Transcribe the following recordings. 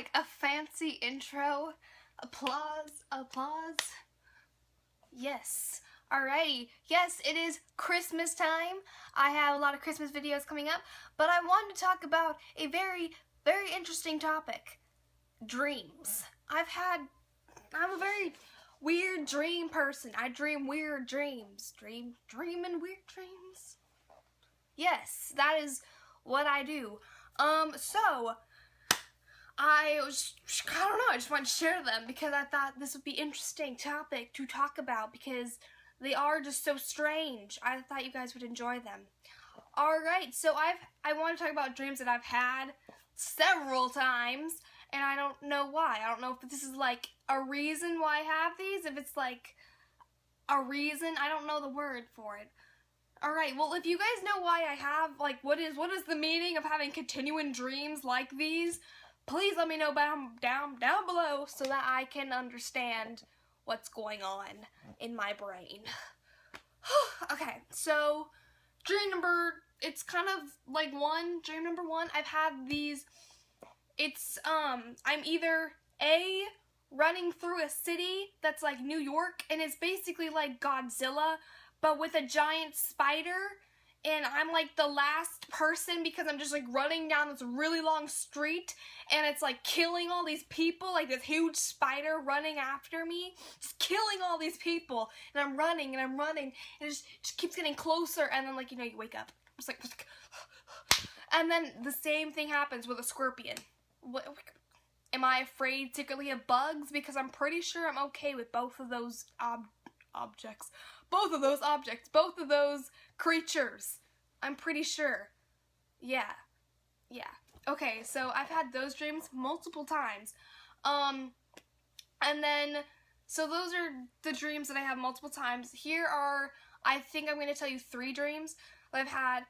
like a fancy intro. Applause, applause. Yes. Alrighty. Yes, it is Christmas time. I have a lot of Christmas videos coming up, but I wanted to talk about a very interesting topic. Dreams. I'm a very weird dream person. I dream weird dreams. Dreaming weird dreams? Yes, that is what I do. So I don't know, I just wanted to share them because I thought this would be an interesting topic to talk about because they are just so strange. I thought you guys would enjoy them. Alright, so I want to talk about dreams that I've had several times, and I don't know why. I don't know if this is like a reason why I have these, if it's like a reason, I don't know the word for it. Alright, well, if you guys know why I have, like, what is the meaning of having continuing dreams like these, please let me know down below so that I can understand what's going on in my brain. Okay, so dream number, it's kind of like dream number one, I've had these, it's, I'm either A, running through a city that's like New York, and it's basically like Godzilla, but with a giant spider, and I'm like the last person because I'm just like running down this really long street, and it's like killing all these people, like this huge spider running after me, just killing all these people, and I'm running, and it just keeps getting closer, and then, like, you know, you wake up. It's like, and then the same thing happens with a scorpion. What, am I afraid secretly of bugs? Because I'm pretty sure I'm okay with both of those objects. Both of those creatures. I'm pretty sure. Yeah. Okay, so I've had those dreams multiple times. And then, so those are the dreams that I have multiple times. Here are, I think I'm going to tell you 3 dreams that I've had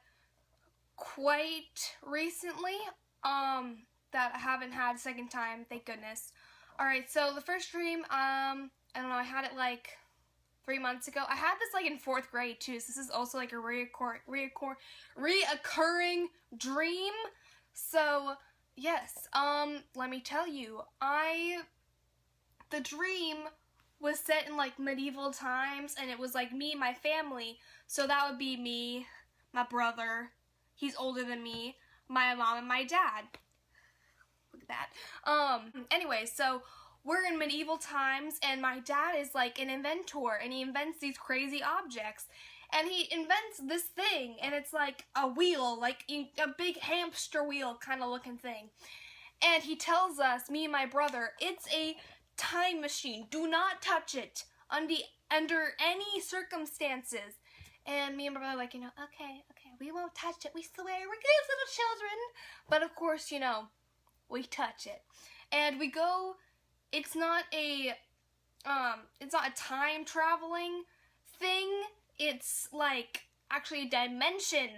quite recently, that I haven't had a second time, thank goodness. Alright, so the first dream, I don't know, I had it like 3 months ago. I had this like in 4th grade too, so this is also like a reoccurring dream. So yes, let me tell you, the dream was set in like medieval times, and it was like me and my family. So that would be me, my brother, he's older than me, my mom, and my dad. Look at that. Anyway, so we're in medieval times, and my dad is like an inventor, and he invents these crazy objects. And he invents this thing, and it's like a wheel, like a big hamster wheel kind of looking thing. And he tells us, me and my brother, it's a time machine. Do not touch it under any circumstances. And me and my brother are like, you know, okay, we won't touch it. We swear, we're good little children. But of course, you know, we touch it. And we go, it's not a time traveling thing. It's like actually a dimension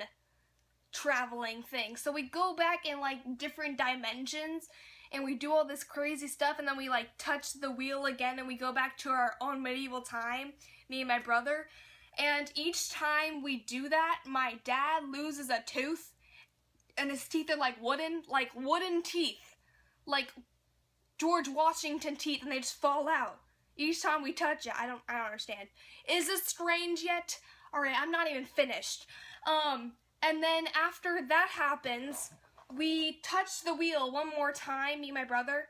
traveling thing. So we go back in like different dimensions, and we do all this crazy stuff, and then we like touch the wheel again, and we go back to our own medieval time, me and my brother. And each time we do that, my dad loses a tooth, and his teeth are like wooden teeth, like George Washington teeth, and they just fall out each time we touch it. I don't understand. Is this strange yet? Alright, I'm not even finished. And then after that happens, we touch the wheel one more time, me and my brother,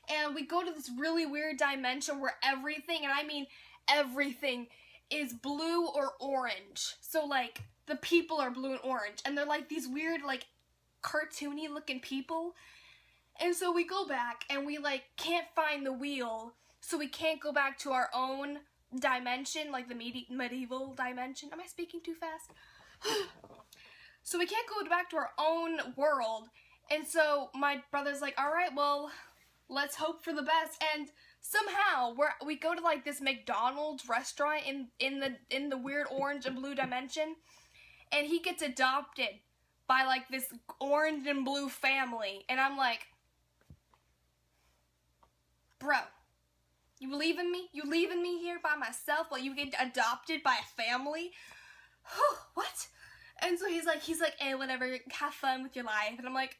and we go to this really weird dimension where everything, and I mean everything, is blue or orange. So like the people are blue and orange, and they're like these weird like cartoony looking people. And so we go back, and we like can't find the wheel, so we can't go back to our own dimension, like the medieval dimension. Am I speaking too fast? So we can't go back to our own world, and so my brother's like, alright, well, let's hope for the best. And somehow we go to like this McDonald's restaurant in the weird orange and blue dimension, and he gets adopted by like this orange and blue family, and I'm like, bro, you leaving me? You leaving me here by myself while you get adopted by a family? What? And so he's like, hey, whatever, have fun with your life. And I'm like,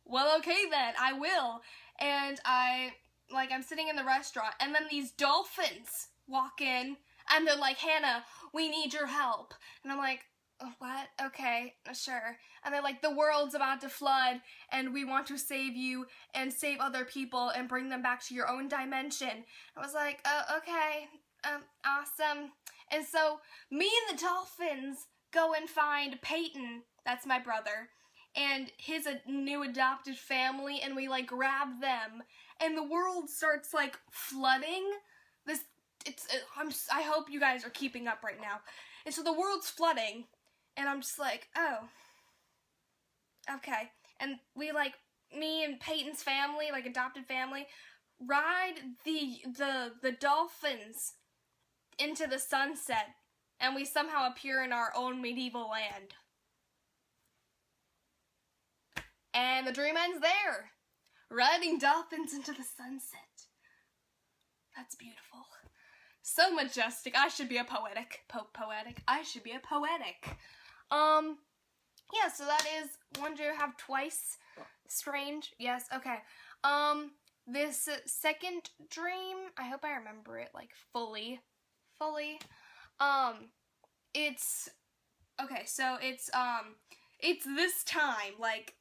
well, okay then, I will. And I'm sitting in the restaurant, and then these dolphins walk in, and they're like, Hannah, we need your help. And I'm like, oh, what? Okay, sure. And they're like, the world's about to flood, and we want to save you and save other people and bring them back to your own dimension. I was like, oh, okay, awesome. And so me and the dolphins go and find Peyton, that's my brother, and his new adopted family, and we like grab them, and the world starts like flooding. I hope you guys are keeping up right now. And so the world's flooding, and I'm just like, oh, okay. And we like, me and Peyton's family, like adopted family, ride the dolphins into the sunset, and we somehow appear in our own medieval land. And the dream ends there. Riding dolphins into the sunset. That's beautiful. So majestic. I should be a poetic. I should be a poetic. Yeah, so that is one dream I have twice. Strange. Yes, okay. This second dream, I hope I remember it, like, fully. It's, okay, so it's this time, like,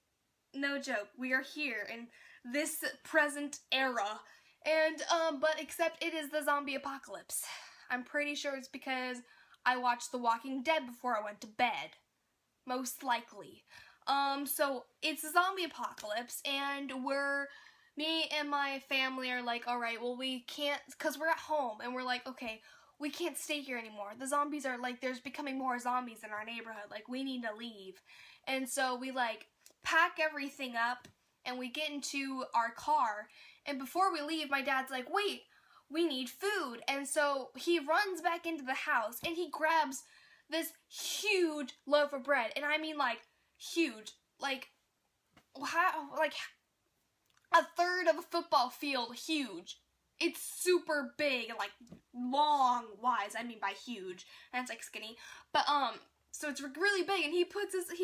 no joke, we are here in this present era, and, but except it is the zombie apocalypse. I'm pretty sure it's because I watched The Walking Dead before I went to bed. Most likely. So it's a zombie apocalypse, and me and my family are like, alright, well we can't, cause we're at home, and we're like, okay, we can't stay here anymore. The zombies are like, there's becoming more zombies in our neighborhood, like we need to leave. And so we like, pack everything up, and we get into our car, and before we leave, my dad's like, wait, we need food. And so he runs back into the house, and he grabs this huge loaf of bread, and I mean like huge, like a third of a football field huge. It's super big and like long wise. I mean by huge, and it's like skinny, but so it's really big, and he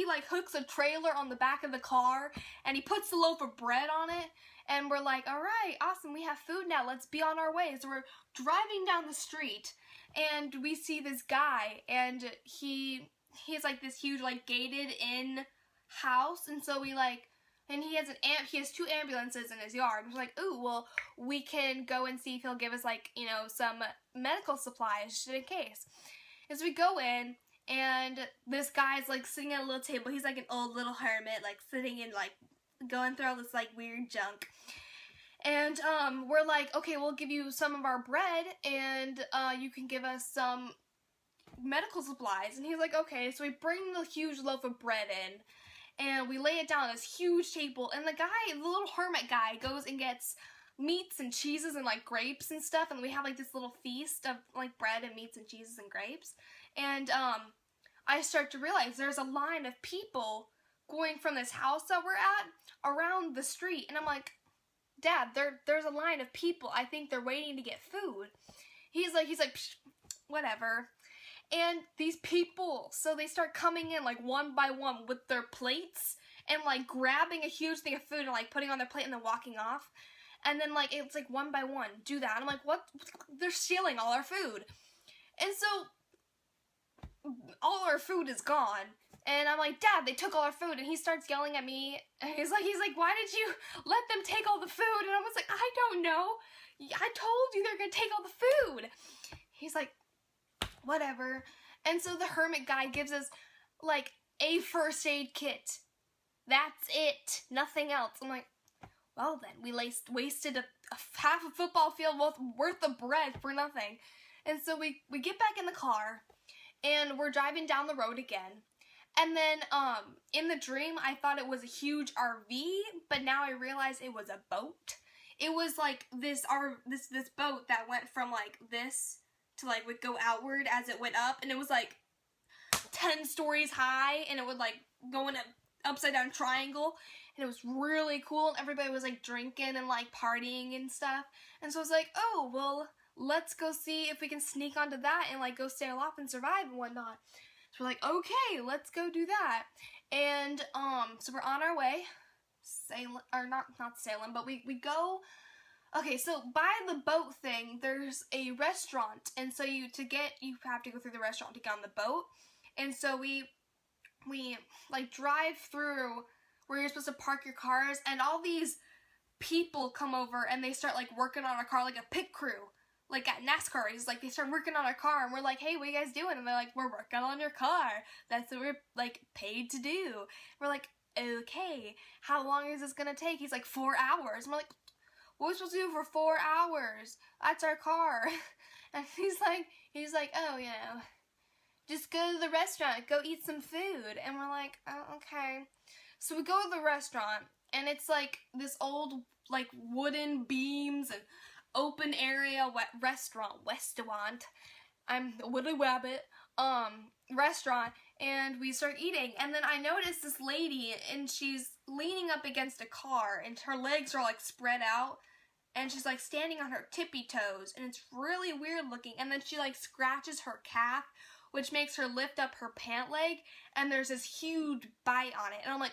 like hooks a trailer on the back of the car, and he puts the loaf of bread on it, and we're like, all right, awesome, we have food now, let's be on our way. So we're driving down the street, and we see this guy, and he's like this huge like gated in house, and so we like, and he has 2 ambulances in his yard. We're like, ooh, well, we can go and see if he'll give us like, you know, some medical supplies just in case. As we go in, and this guy's like sitting at a little table. He's like an old little hermit, like sitting and like going through all this like weird junk. And we're like, okay, we'll give you some of our bread, and you can give us some medical supplies. And he's like, okay. So we bring the huge loaf of bread in, and we lay it down on this huge table. And the little hermit guy, goes and gets meats and cheeses and like grapes and stuff. And we have like this little feast of like bread and meats and cheeses and grapes. And I start to realize there's a line of people going from this house that we're at around the street. And I'm like, Dad, there's a line of people. I think they're waiting to get food. He's like, psh, whatever. And these people, so they start coming in like one by one with their plates and like grabbing a huge thing of food and like putting on their plate and then walking off. And then like, it's like one by one, do that. I'm like, what? They're stealing all our food. And so all our food is gone. And I'm like, Dad, they took all our food. And he starts yelling at me. And he's like, why did you let them take all the food? And I was like, I don't know. I told you they're going to take all the food. He's like, whatever. And so the hermit guy gives us like a first aid kit. That's it. Nothing else. I'm like, well then, we wasted a half a football field worth of bread for nothing. And so we get back in the car, and we're driving down the road again. And then, in the dream, I thought it was a huge RV, but now I realize it was a boat. It was like this boat that went from like this to like would go outward as it went up, and it was like 10 stories high, and it would like go in an upside down triangle, and it was really cool, and everybody was like drinking and like partying and stuff. And so I was like, oh, well, let's go see if we can sneak onto that and like go stay aloft and survive and whatnot. So we're like, okay, let's go do that. And so we're on our way Salem, or not Salem, but we go. Okay, so by the boat thing, there's a restaurant, and so you have to go through the restaurant to get on the boat, and so we like drive through where you're supposed to park your cars, and all these people come over and they start like working on our car like a pit crew, like at NASCAR. It's like they start working on our car, and we're like, hey, what are you guys doing? And they're like, we're working on your car. That's what we're like paid to do. We're like, okay, how long is this gonna take? He's like, 4 hours. And we're like, what are we supposed to do for 4 hours? That's our car. And he's like, oh, you know, just go to the restaurant, go eat some food. And we're like, oh, okay. So we go to the restaurant, and it's like this old, like, wooden beams and open area restaurant. I'm a Willy Wabbit, restaurant, and we start eating, and then I noticed this lady, and she's leaning up against a car, and her legs are like spread out, and she's like standing on her tippy toes, and it's really weird looking, and then she like scratches her calf, which makes her lift up her pant leg, and there's this huge bite on it, and I'm like,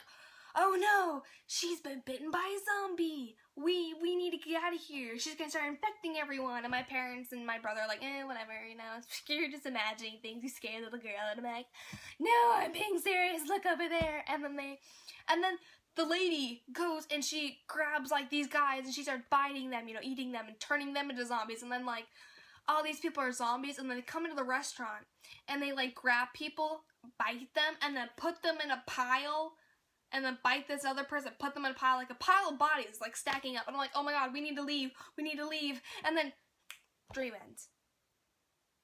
oh no, she's been bitten by a zombie. We need to get out of here. She's gonna start infecting everyone. And my parents and my brother are like, whatever, you know, you're just imagining things. You scared little girl. And I'm like, no, I'm being serious. Look over there. And then the lady goes and she grabs like these guys and she starts biting them, you know, eating them and turning them into zombies. And then like all these people are zombies, and then they come into the restaurant and they like grab people, bite them, and then put them in a pile. And then bite this other person, put them in a pile of bodies, like stacking up. And I'm like, oh my god, we need to leave. And then, dream ends.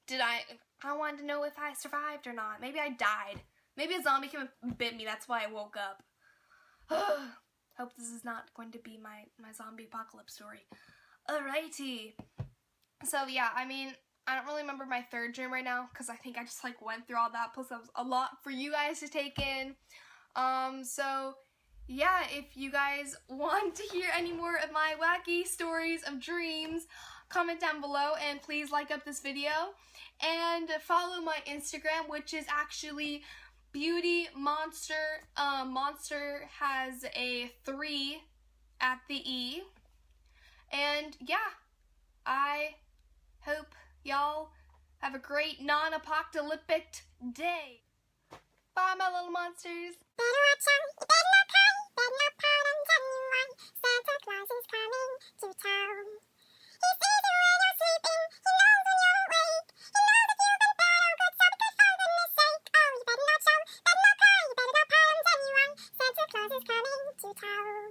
I wanted to know if I survived or not. Maybe I died. Maybe a zombie came and bit me, that's why I woke up. Hope this is not going to be my zombie apocalypse story. Alrighty. So yeah, I mean, I don't really remember my third dream right now, because I think I just like went through all that, plus that was a lot for you guys to take in. So, yeah, if you guys want to hear any more of my wacky stories of dreams, comment down below, and please like up this video, and follow my Instagram, which is actually BeautyMonster. Monster has a 3 at the E, and yeah, I hope y'all have a great non-apocalyptic day. Bye, my little monsters. Better watch out, you better not cry, you better not pout, I'm telling you why. Santa Claus is coming to town. He sees you when you're sleeping, he knows when you're awake. He knows if you've been bad or good, so be good for goodness sake. Oh, you better not shout, better not cry, you better not pout, I'm telling you why. Santa Claus is coming to town.